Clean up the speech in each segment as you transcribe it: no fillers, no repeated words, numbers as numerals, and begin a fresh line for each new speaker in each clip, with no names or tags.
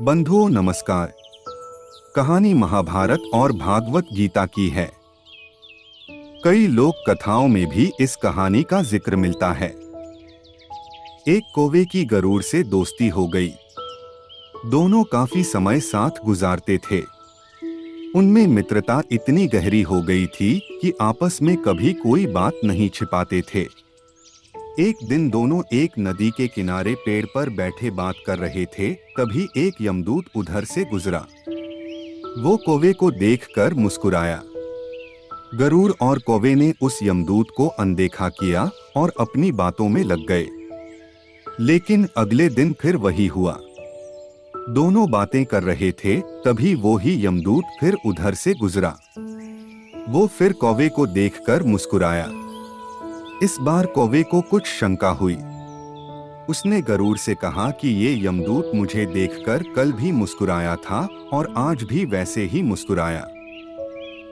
बंधुओं नमस्कार। कहानी महाभारत और भागवत गीता की है। कई लोक कथाओं में भी इस कहानी का जिक्र मिलता है। एक कौवे की गरुड़ से दोस्ती हो गई। दोनों काफी समय साथ गुजारते थे। उनमें मित्रता इतनी गहरी हो गई थी कि आपस में कभी कोई बात नहीं छिपाते थे। एक दिन दोनों एक नदी के किनारे पेड़ पर बैठे बात कर रहे थे। तभी एक यमदूत उधर से गुजरा। वो कौवे को देखकर मुस्कुराया। गरुड़ और कौवे ने उस यमदूत को अनदेखा किया और अपनी बातों में लग गए। लेकिन अगले दिन फिर वही हुआ। दोनों बातें कर रहे थे, तभी वो ही यमदूत फिर उधर से गुजरा। वो फिर कौवे को देखकर मुस्कुराया। इस बार कौवे को कुछ शंका हुई। उसने गरुड़ से कहा कि ये यमदूत मुझे देखकर कल भी मुस्कुराया था और आज भी वैसे ही मुस्कुराया।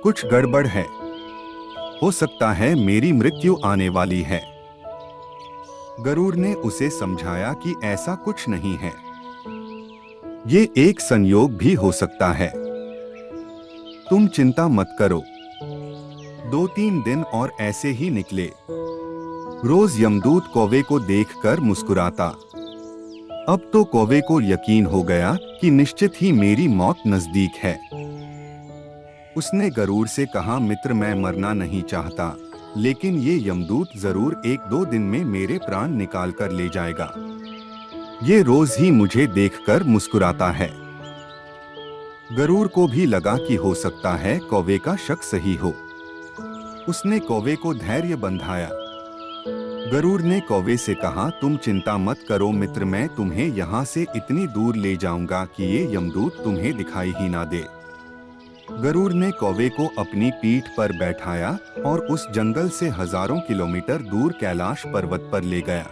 कुछ गड़बड़ है। हो सकता है मेरी मृत्यु आने वाली है। गरुड़ ने उसे समझाया कि ऐसा कुछ नहीं है। ये एक संयोग भी हो सकता है। तुम चिंता मत करो। 2-3 दिन और ऐसे ही निकले। रोज यमदूत कौवे को देखकर मुस्कुराता। अब तो कौवे को यकीन हो गया कि निश्चित ही मेरी मौत नजदीक है। उसने गरुड़ से कहा, मित्र मैं मरना नहीं चाहता, लेकिन ये यमदूत जरूर 1-2 दिन में मेरे प्राण निकाल कर ले जाएगा। ये रोज ही मुझे देखकर मुस्कुराता है। गरुड़ को भी लगा कि हो सकता है कौवे का शक सही हो। उसने कौवे को धैर्य बंधाया। गरुड़ ने कौवे से कहा, तुम चिंता मत करो मित्र, मैं तुम्हें यहाँ से इतनी दूर ले जाऊंगा कि ये यमदूत तुम्हें दिखाई ही ना दे। गरुड़ ने कौवे को अपनी पीठ पर बैठाया और उस जंगल से हजारों किलोमीटर दूर कैलाश पर्वत पर ले गया।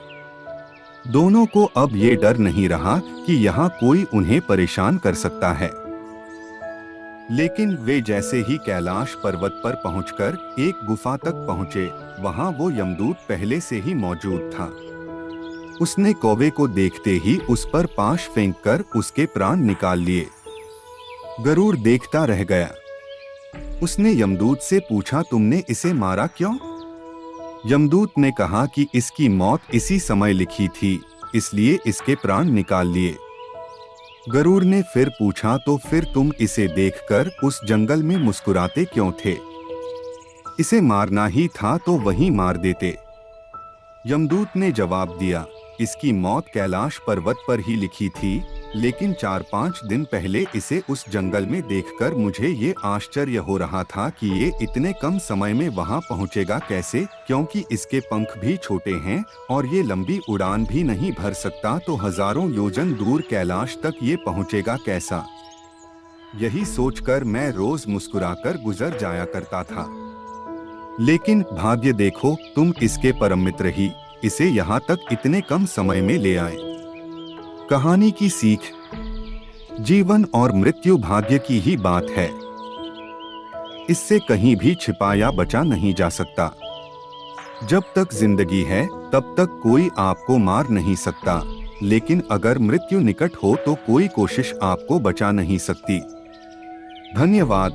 दोनों को अब ये डर नहीं रहा कि यहाँ कोई उन्हें परेशान कर सकता है। लेकिन वे जैसे ही कैलाश पर्वत पर पहुंचकर एक गुफा तक पहुंचे, वहां वो यमदूत पहले से ही मौजूद था। उसने कौवे को देखते ही उस पर पाश फेंककर उसके प्राण निकाल लिए। गरुड़ देखता रह गया। उसने यमदूत से पूछा, तुमने इसे मारा क्यों? यमदूत ने कहा कि इसकी मौत इसी समय लिखी थी, इसलिए इसके प्राण निकाल लिए। गरुड़ ने फिर पूछा, तो फिर तुम इसे देखकर उस जंगल में मुस्कुराते क्यों थे? इसे मारना ही था तो वहीं मार देते। यमदूत ने जवाब दिया, इसकी मौत कैलाश पर्वत पर ही लिखी थी, लेकिन 4-5 दिन पहले इसे उस जंगल में देखकर मुझे ये आश्चर्य हो रहा था कि ये इतने कम समय में वहां पहुंचेगा कैसे, क्योंकि इसके पंख भी छोटे हैं और ये लंबी उड़ान भी नहीं भर सकता, तो हजारों योजन दूर कैलाश तक ये पहुंचेगा कैसा? यही सोचकर मैं रोज मुस्कुराकर गुजर जाया करता था। लेकिन भाग्य देखो, तुम इसके परम मित्र ही इसे यहाँ तक इतने कम समय में ले आए। कहानी की सीख, जीवन और मृत्यु भाग्य की ही बात है। इससे कहीं भी छिपा या बचा नहीं जा सकता। जब तक जिंदगी है तब तक कोई आपको मार नहीं सकता, लेकिन अगर मृत्यु निकट हो तो कोई कोशिश आपको बचा नहीं सकती। धन्यवाद।